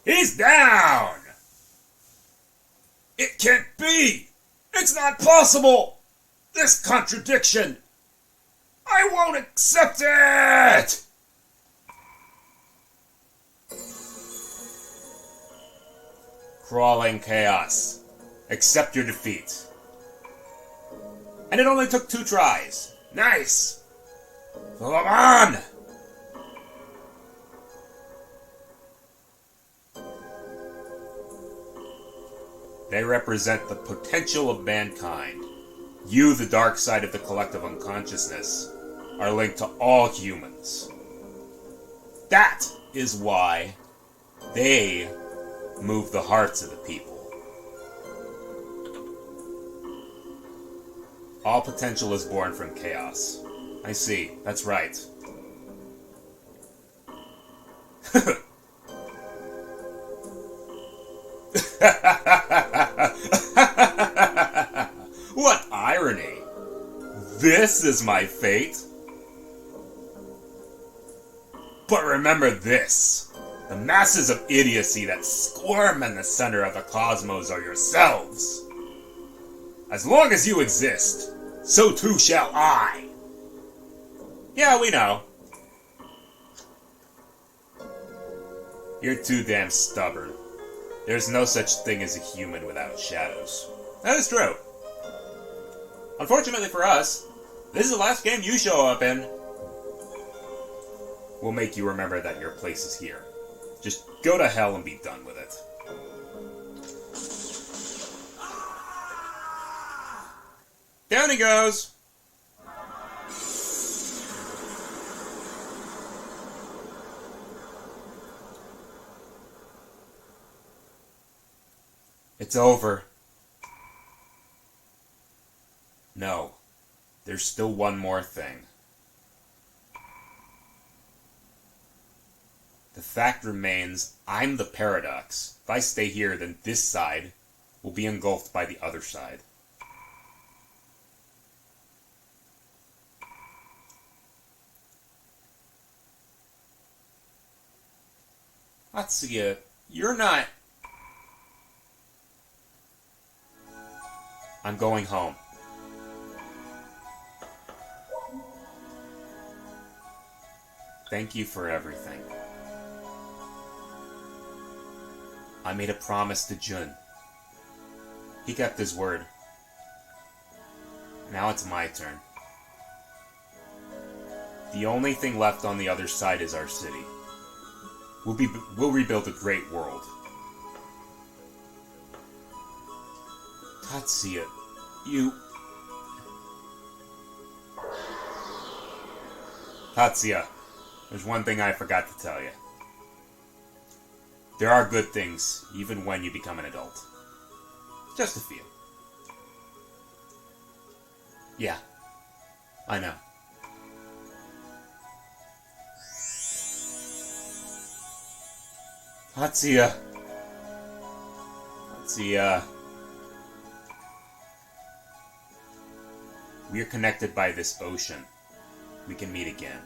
He's down! It can't be! It's not possible! This contradiction! I won't accept it! Crawling chaos. Accept your defeat. And it only took 2 tries. Nice! Come on! They represent the potential of mankind. You, the dark side of the collective unconsciousness, are linked to all humans. That is why they move the hearts of the people. All potential is born from chaos. I see, that's right. What irony! This is my fate! But remember this! The masses of idiocy that squirm in the center of the cosmos are yourselves! As long as you exist, so too shall I! Yeah, we know. You're too damn stubborn. There's no such thing as a human without shadows. That is true. Unfortunately for us, this is the last game you show up in. We'll make you remember that your place is here. Just go to hell and be done with it. Down he goes! It's over. No. There's still one more thing. The fact remains, I'm the paradox. If I stay here, then this side will be engulfed by the other side. Atsuya, you're not... I'm going home. Thank you for everything. I made a promise to Jun. He kept his word. Now it's my turn. The only thing left on the other side is our city. We'll rebuild a great world. Tatsuya, you... Tatsuya, there's one thing I forgot to tell you. There are good things, even when you become an adult. Just a few. Yeah, I know. Tatsuya. Tatsuya. We are connected by this ocean. We can meet again.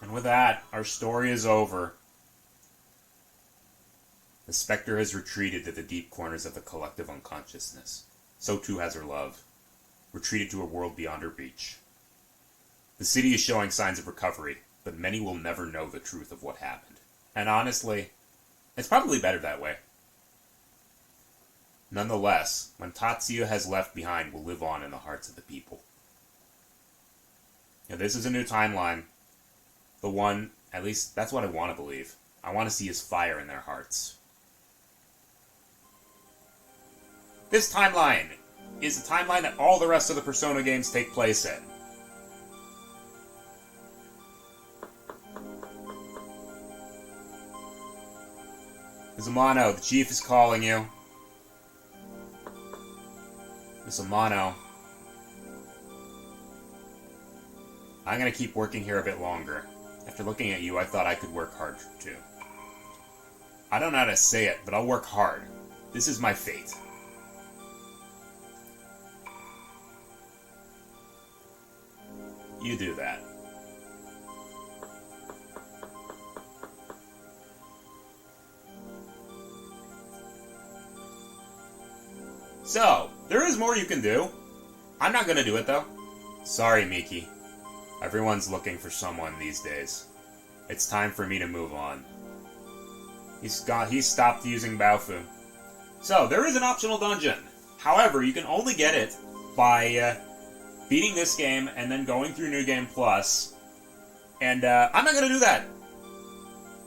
And with that, our story is over. The Spectre has retreated to the deep corners of the collective unconsciousness. So too has her love, retreated to a world beyond her reach. The city is showing signs of recovery, but many will never know the truth of what happened. And honestly, it's probably better that way. Nonetheless, when Tatsuya has left behind will live on in the hearts of the people. Now, this is a new timeline. The one, at least that's what I want to believe. I want to see his fire in their hearts. This timeline is the timeline that all the rest of the Persona games take place in. Miss Amano, the chief is calling you. Miss Amano. I'm gonna keep working here a bit longer. After looking at you, I thought I could work hard too. I don't know how to say it, but I'll work hard. This is my fate. You do that. So, there is more you can do. I'm not gonna do it, though. Sorry, Miki. Everyone's looking for someone these days. It's time for me to move on. He's stopped using Baofu. So, there is an optional dungeon. However, you can only get it by beating this game and then going through New Game Plus. And I'm not going to do that.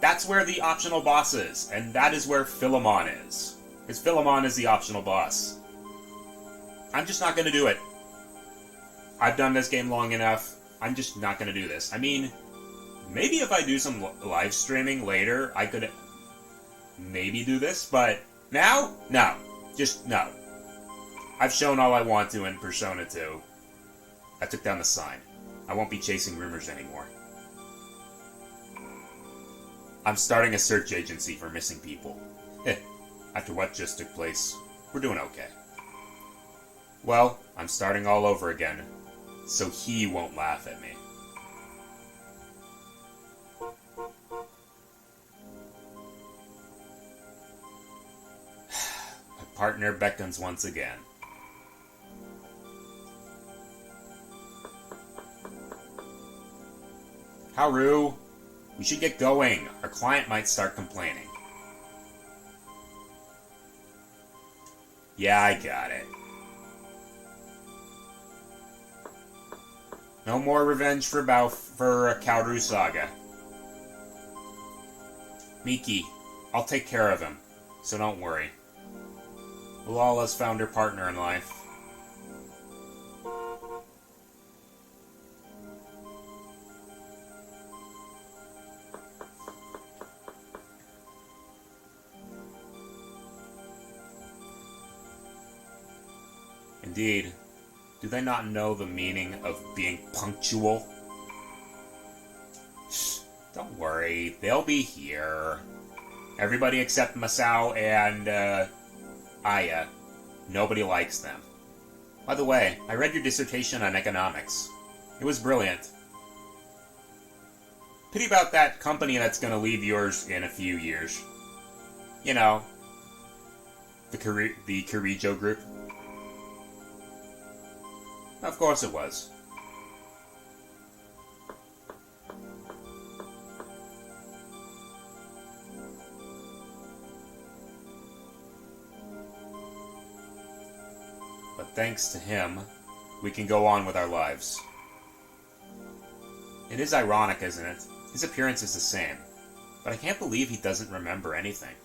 That's where the optional boss is. And that is where Philemon is. Because Philemon is the optional boss. I'm just not going to do it. I've done this game long enough. I'm just not going to do this. I mean, maybe if I do some live streaming later, I could maybe do this. But now, no. Just no. I've shown all I want to in Persona 2. I took down the sign. I won't be chasing rumors anymore. I'm starting a search agency for missing people. After what just took place, we're doing okay. Well, I'm starting all over again, so he won't laugh at me. My partner beckons once again. Haru, we should get going. Our client might start complaining. Yeah, I got it. No more revenge for Kaoru Saga. Miki, I'll take care of him, so don't worry. Lala's found her partner in life. Indeed. Do they not know the meaning of being punctual? Don't worry, they'll be here. Everybody except Masao and, Aya. Nobody likes them. By the way, I read your dissertation on economics. It was brilliant. Pity about that company that's gonna leave yours in a few years. You know, the Kirijo group. Of course it was. But thanks to him, we can go on with our lives. It is ironic, isn't it? His appearance is the same, but I can't believe he doesn't remember anything.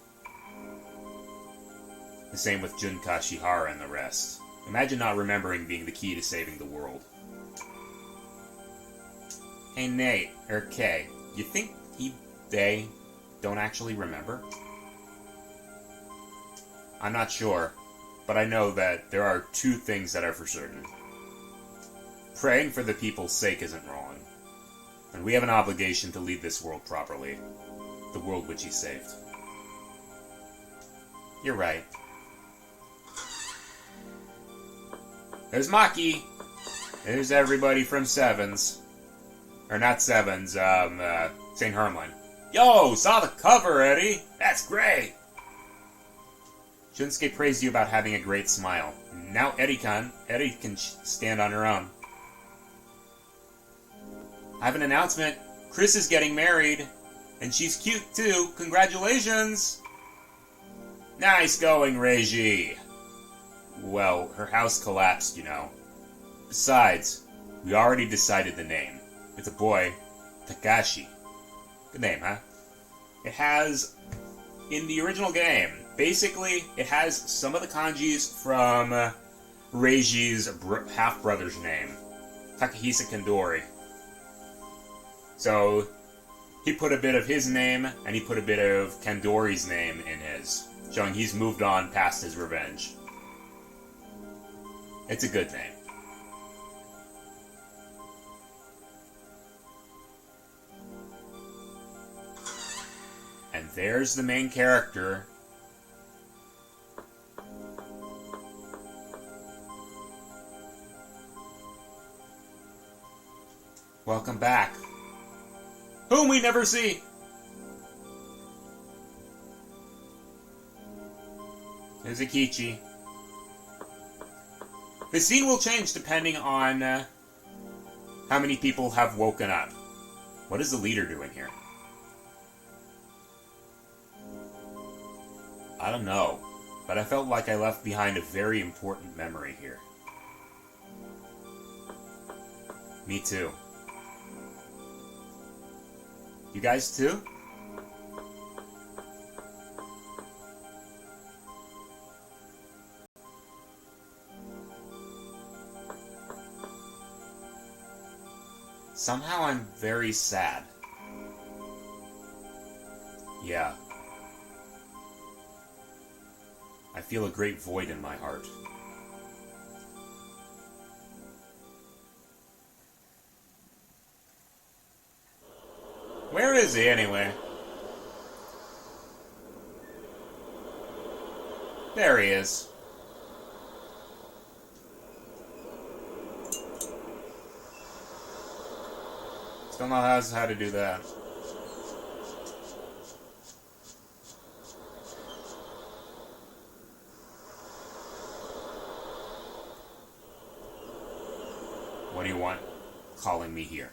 The same with Junka Shihara and the rest. Imagine not remembering being the key to saving the world. Hey Nate, or Kay, you think they don't actually remember? I'm not sure, but I know that there are two things that are for certain. Praying for the people's sake isn't wrong, and we have an obligation to lead this world properly, the world which he saved. You're right. There's Maki. There's everybody from Sevens. Or not Sevens, St. Hermlin. Yo, saw the cover, Eddie. That's great. Shunsuke praised you about having a great smile. Now Eddie can stand on her own. I have an announcement. Chris is getting married. And she's cute, too. Congratulations. Nice going, Reiji. Well, her house collapsed, you know. Besides, we already decided the name. It's a boy, Takashi. Good name, huh? It has, in the original game, basically, it has some of the kanjis from Reiji's half-brother's name, Takahisa Kandori. So, he put a bit of his name, and he put a bit of Kandori's name in his, showing he's moved on past his revenge. It's a good name. And there's the main character. Welcome back. Whom we never see. There's Akichi. The scene will change depending on how many people have woken up. What is the leader doing here? I don't know, but I felt like I left behind a very important memory here. Me too. You guys too? Somehow I'm very sad. Yeah. I feel a great void in my heart. Where is he anyway? There he is. Still know how to do that. What do you want calling me here?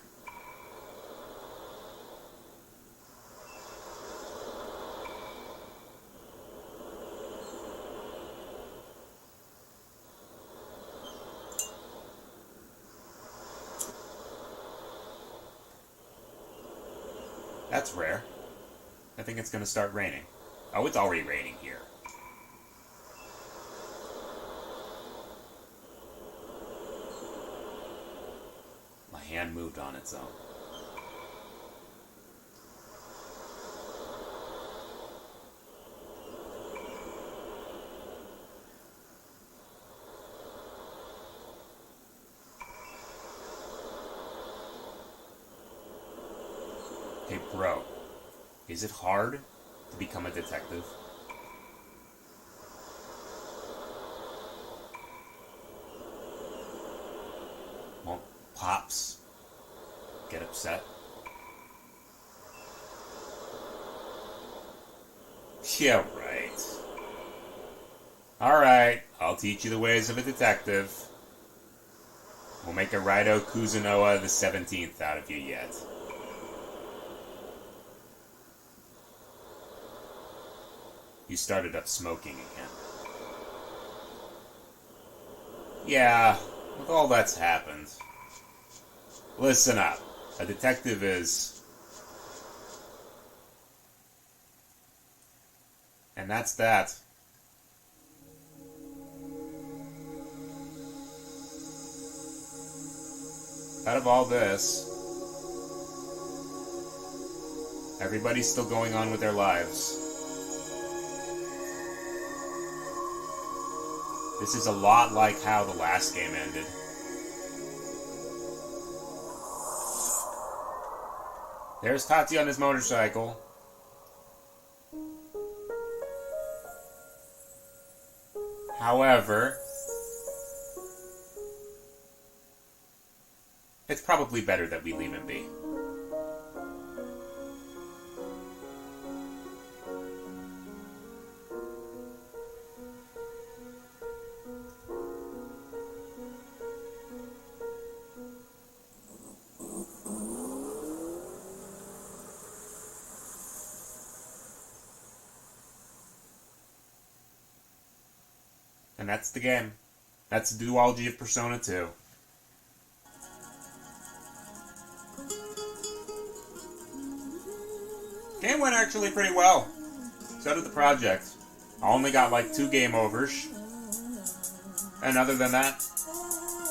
That's rare. I think it's gonna start raining. Oh, it's already raining here. My hand moved on its own. Hey, bro. Is it hard to become a detective? Won't Pops get upset? Yeah, right. Alright, I'll teach you the ways of a detective. We'll make a Raido Kuzunoa the 17th out of you yet. You started up smoking again. Yeah, with all that's happened. Listen up. A detective is... And that's that. Out of all this, everybody's still going on with their lives. This is a lot like how the last game ended. There's Tati on his motorcycle. However, it's probably better that we leave him be. And that's the game. That's the duology of Persona 2. Game went actually pretty well. So did the project. I only got like 2 game overs. And other than that,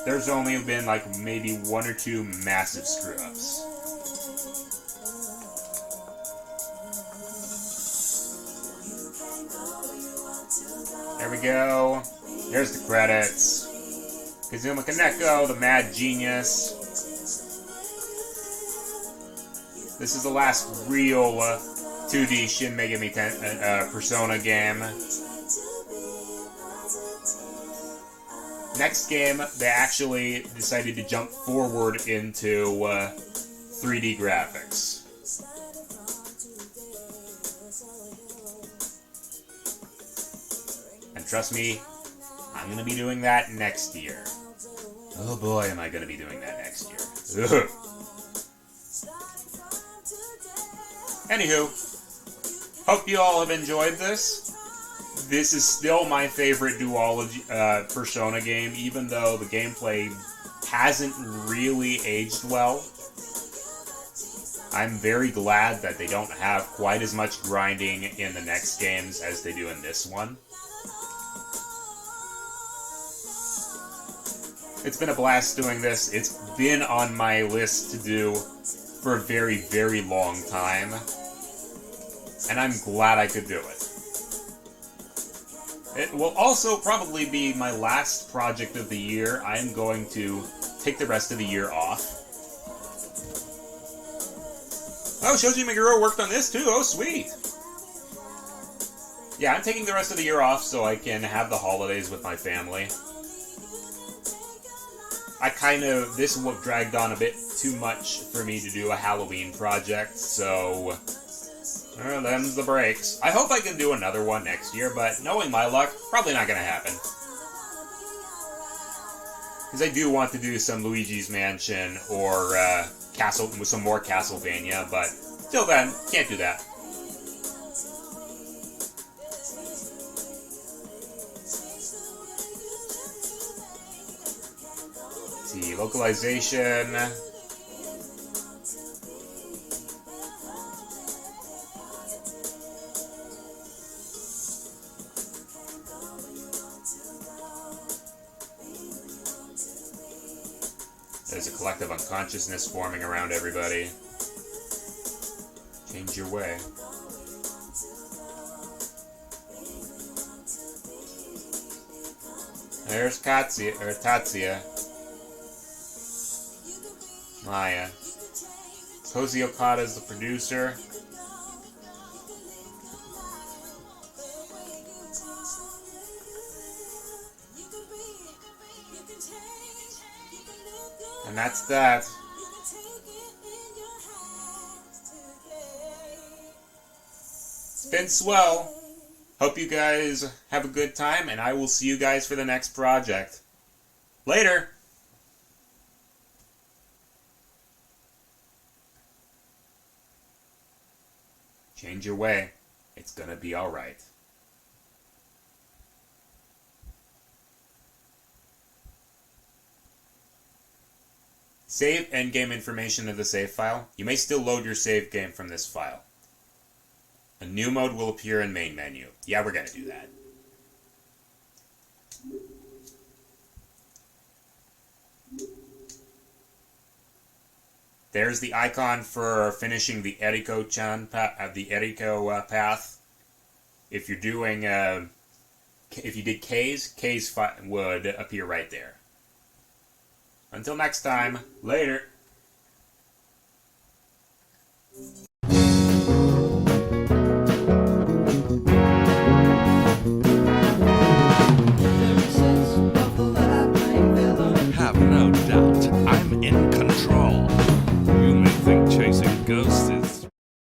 there's only been like maybe 1 or 2 massive screw-ups. There we go. There's the credits. Kazuma Kaneko, the mad genius. This is the last real 2D Shin Megami Persona game. Next game, they actually decided to jump forward into 3D graphics. And trust me, I'm going to be doing that next year. Oh boy, am I going to be doing that next year. Ugh. Anywho, hope you all have enjoyed this. This is still my favorite duology Persona game, even though the gameplay hasn't really aged well. I'm very glad that they don't have quite as much grinding in the next games as they do in this one. It's been a blast doing this. It's been on my list to do for a very, very long time. And I'm glad I could do it. It will also probably be my last project of the year. I'm going to take the rest of the year off. Oh, Shoji Meguro worked on this too. Oh, sweet. Yeah, I'm taking the rest of the year off so I can have the holidays with my family. This dragged on a bit too much for me to do a Halloween project, so them's the breaks. I hope I can do another one next year, but knowing my luck, probably not going to happen. Because I do want to do some Luigi's Mansion or some more Castlevania, but till then, can't do that. Let's see, localization. There's a collective unconsciousness forming around everybody. Change your way. There's Tatsuya. Maya. Koji Okada is the producer. And that's that. It's been swell. Hope you guys have a good time, and I will see you guys for the next project. Later! Change your way. It's gonna be alright. Save endgame information to the save file. You may still load your save game from this file. A new mode will appear in main menu. Yeah, we're gonna do that. There's the icon for finishing the Eriko-chan path. If you're doing, if you did K's would appear right there. Until next time, later.